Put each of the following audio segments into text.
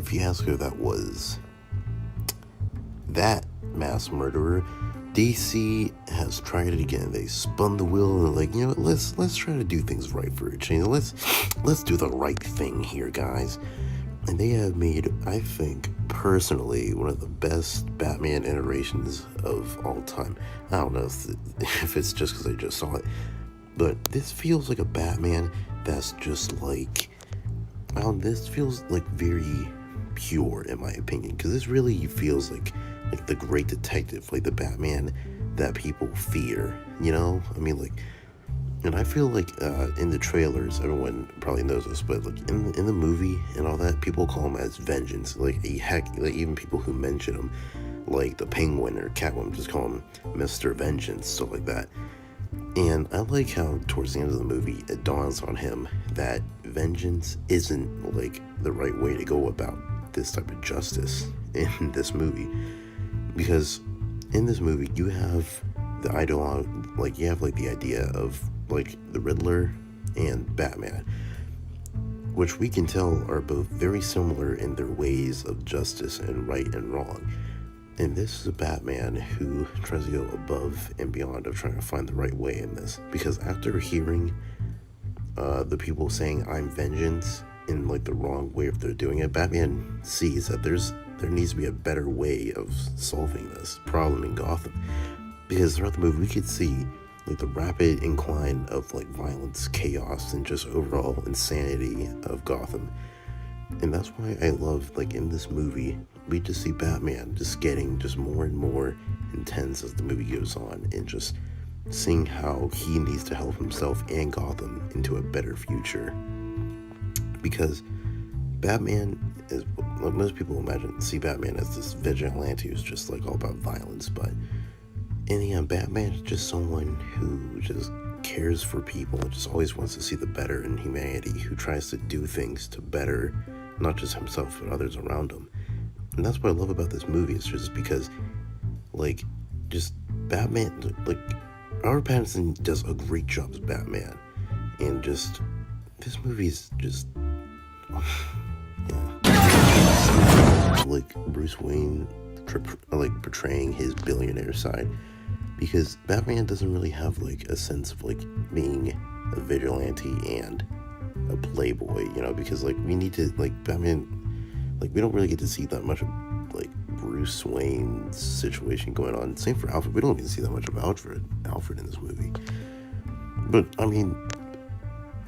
fiasco that was that mass murderer, DC has tried it again. They spun the wheel and they're like, you know what, let's try to do things right for a change. Let's do the right thing here, guys. And they have made, I think, personally, one of the best Batman iterations of all time. I don't know if it's just because I just saw it, but this feels like a Batman that's just like, this feels like very pure in my opinion, because this really feels like the great detective, like the Batman that people fear, you know? I mean, like, and I feel like in the trailers, everyone probably knows this, but like in the movie and all that, people call him as Vengeance. Like, heck, like even people who mention him, like the Penguin or Catwoman, just call him Mr. Vengeance, stuff like that. And I like how towards the end of the movie, it dawns on him that vengeance isn't like the right way to go about this type of justice in this movie. Because in this movie, you have the idea of like the Riddler and Batman, which we can tell are both very similar in their ways of justice and right and wrong. And this is a Batman who tries to go above and beyond of trying to find the right way in this. Because after hearing the people saying I'm vengeance in like the wrong way of they're doing it, Batman sees that there needs to be a better way of solving this problem in Gotham. Because throughout the movie we could see like the rapid incline of like violence, chaos, and just overall insanity of Gotham. And that's why I love, like, in this movie, we just see Batman just getting just more and more intense as the movie goes on, and just seeing how he needs to help himself and Gotham into a better future. Because Batman is, like, most people see Batman as this vigilante who's just like all about violence, but in the end, Batman is just someone who just cares for people and just always wants to see the better in humanity, who tries to do things to better not just himself but others around him. And that's what I love about this movie. It's just because, like, just Batman, like, Robert Pattinson does a great job as Batman, and just this movie is just like Bruce Wayne like portraying his billionaire side, because Batman doesn't really have like a sense of like being a vigilante and a playboy, you know, because like we need to, like, Batman, like, we don't really get to see that much of like Bruce Wayne's situation going on. Same for Alfred. We don't even see that much of Alfred in this movie. But I mean,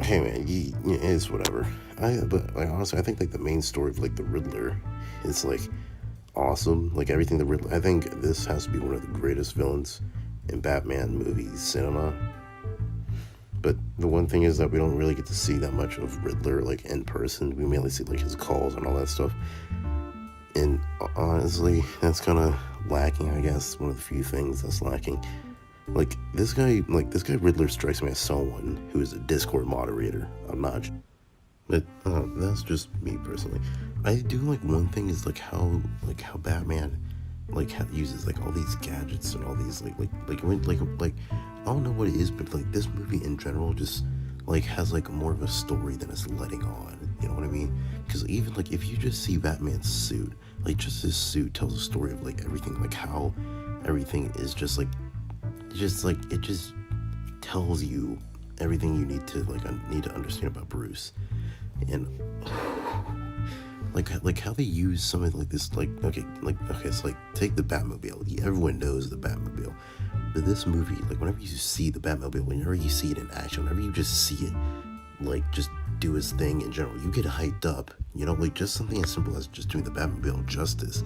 hey man, it's whatever. But like, honestly, I think like the main story of like the Riddler is like awesome. Like everything the Riddler, I think this has to be one of the greatest villains in Batman movies cinema. But the one thing is that we don't really get to see that much of Riddler like in person. We mainly see like his calls and all that stuff. And honestly, that's kind of lacking, I guess. One of the few things that's lacking. Like this guy Riddler strikes me as someone who is a Discord moderator. I'm not. But that's just me personally. I do like one thing is like how Batman uses like all these gadgets and all these like I don't know what it is, but like this movie in general just like has like more of a story than it's letting on. You know what I mean? Because even like if you just see Batman's suit, like just his suit tells a story of like everything, like how everything is just like it just tells you everything you need to understand about Bruce. And like how they use some of like this, like okay, it's like take the Batmobile. Everyone knows the Batmobile, but this movie, like whenever you see the Batmobile, whenever you see it in action, whenever you just see it like just do its thing in general, you get hyped up. You know, like just something as simple as just doing the Batmobile justice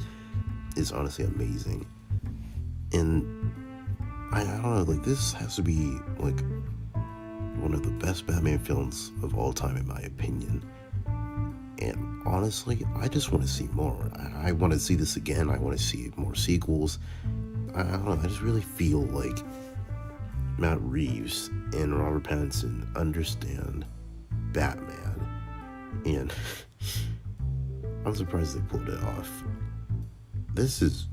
is honestly amazing. And I don't know, like this has to be like one of the best Batman films of all time in my opinion. And honestly, I just want to see more. I want to see this again. I want to see more sequels. I don't know, I just really feel like Matt Reeves and Robert Pattinson understand Batman, and I'm surprised they pulled it off. This is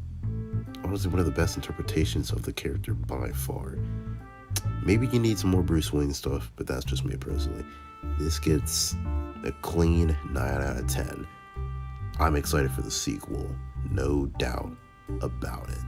honestly one of the best interpretations of the character by far. Maybe you need some more Bruce Wayne stuff, but that's just me personally. This gets a clean 9 out of 10. I'm excited for the sequel, no doubt about it.